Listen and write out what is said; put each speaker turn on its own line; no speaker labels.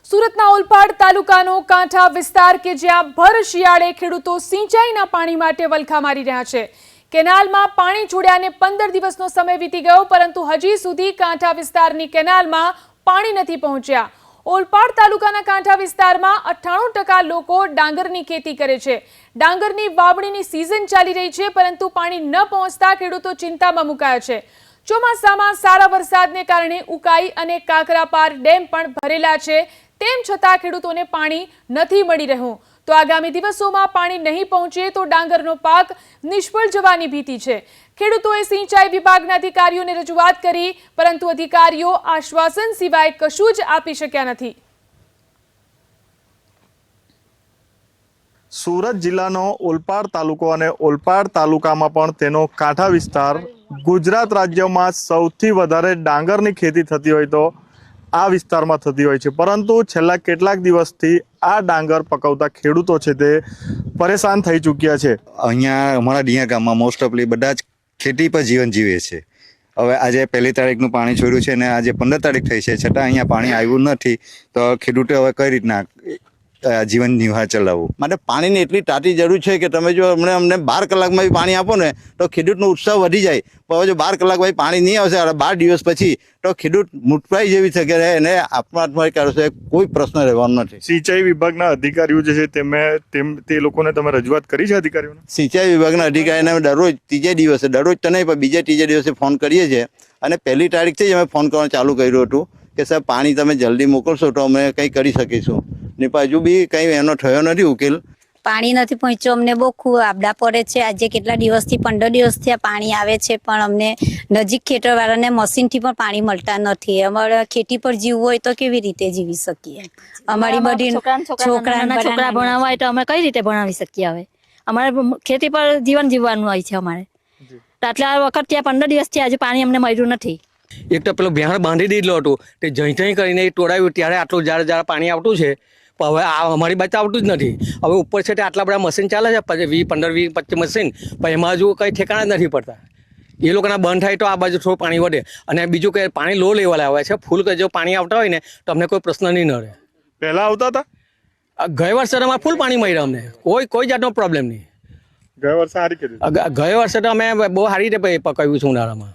સુરતના ઓલપાડ તાલુકાનો કાંઠા વિસ્તાર કે જ્યાં ભર શિયાળે ખેડૂતો સિંચાઈના પાણી માટે વલખા મારી રહ્યા છે। કેનાલમાં પાણી છોડ્યાને 15 દિવસનો સમય વીતી ગયો, પરંતુ હજી સુધી કાંઠા વિસ્તારની કેનાલમાં પાણી નથી પહોંચ્યા। ઓલપાડ તાલુકાના કાંઠા વિસ્તારમાં 98% લોકો ડાંગરની ખેતી કરે છે। ડાંગરની વાવણીની સિઝન ચાલી રહી છે, પરંતુ પાણી ન પહોંચતા ખેડૂતો ચિંતામાં મુકાયા છે। ચોમાસામાં સારા વરસાદને કારણે ઉકાઈ અને કાકરાપાર ડેમ પણ ભરેલા છે, તેમ છતાં ખેડૂતોને પાણી નથી મળી રહ્યું। તો આગામી દિવસોમાં પાણી નહીં પહોંચે તો ડાંગરનો પાક નિષ્ફળ જવાની ભીતિ છે। ખેડૂતોએ સિંચાઈ વિભાગના અધિકારીઓને રજૂઆત કરી, પરંતુ અધિકારીઓ આશ્વાસન સિવાય કશું જ આપી શક્યા નથી।
સુરત જિલ્લાનો ઓલપાડ તાલુકો અને ઓલપાડ તાલુકામાં પણ તેનો કાંઠા વિસ્તાર ગુજરાત રાજ્યમાં સૌથી વધારે ડાંગરની ખેતી થતી હોય તો આ વિસ્તારમાં થતી હોય છે, પરંતુ છેલ્લા કેટલાક દિવસથી આ ડાંગર પકવતા ખેડૂતો છે તે પરેશાન થઈ ચૂક્યા છે।
અહીંયા અમારા ડીયા ગામમાં મોસ્ટ ઓફલી બધા જ ખેતી પર જીવન જીવે છે। હવે આજે 1 તારીખનું પાણી છોડ્યું છે અને આજે 15 તારીખ થઈ છે, છતાં અહીંયા પાણી આવ્યું નથી, તો ખેડૂતો હવે કઈ રીતના જીવન નિર્વાહ ચલાવવું?
માટે પાણીની એટલી તાતી જરૂર છે કે તમે જો અમને 12 કલાકમાં પાણી આપો ને તો ખેડૂતનો ઉત્સાહ વધી જાય। પણ જો 12 કલાક પાણી નહીં આવશે, 12 દિવસ પછી તો ખેડૂત મૂર્છાઈ જેવી છે કે એને આત્મહત્યા કરશે, કોઈ પ્રશ્ન રહેવાનો નથી।
સિંચાઈ વિભાગના અધિકારીઓ જે છે તે લોકોને તમે રજૂઆત કરી છે? અધિકારીઓને,
સિંચાઈ વિભાગના અધિકારીને દરરોજ ત્રીજે દિવસે, દરરોજ તો નહીં પણ બીજે ત્રીજે દિવસે ફોન કરીએ છીએ, અને 1 તારીખથી જ અમે ફોન કરવાનું ચાલુ કર્યું હતું કે સાહેબ પાણી તમે જલ્દી મોકલશો તો અમે કંઈ કરી શકીશું, ને હજુ બી કંઈ એનો થયો નથી ઉકેલ।
પાણી નથી પહોંચ્યું, અમને બહુ ખૂબ આપડા પડે છે। આજે કેટલા દિવસથી 15 દિવસથી આ પાણી આવે છે, પણ અમને નજીક ખેતરવાળાને મશીનથી પણ પાણી મળતા નથી। અમારે ખેતી પર જીવવું હોય તો કેવી રીતે જીવી શકીએ? અમારી બધી
છોકરા ભણાવવા હોય તો અમે કઈ રીતે ભણાવી શકીએ? હવે અમારે ખેતી પર જીવન જીવવાનું હોય છે અમારે, તો આટલા વખત ત્યાં 15 દિવસથી આજે પાણી અમને મળ્યું નથી।
એક તો પેલો બિહાર બાંધી દીધેલો હતું, તે જઈ કરીને તોડાવ્યું, ત્યારે આટલું જારે પાણી આવતું છે, પણ હવે આ અમારી બાજુ આવતું જ નથી। હવે ઉપર છે તે આટલા બધા મશીન ચાલે છે, 20, 15, 20, 25 મશીન, પણ એમાં હજુ કંઈ ઠેકાણા જ નથી પડતા। એ લોકોના બંધ થાય તો આ બાજુ થોડું પાણી વધે, અને બીજું કે પાણી લો લેવલ આવે છે, ફૂલ કે જો પાણી આવતા હોય ને તો અમને કોઈ પ્રશ્ન નહીં રહે।
પહેલા આવતા હતા?
ગયા વર્ષે અમારે ફૂલ પાણી મળ્યું, અમને કોઈ જાતનો પ્રોબ્લેમ નહીં।
ગયા વર્ષે સારી કરી?
ગયા વર્ષે તો અમે બહુ સારી રીતે પકાવ્યું છે ઉનાળામાં।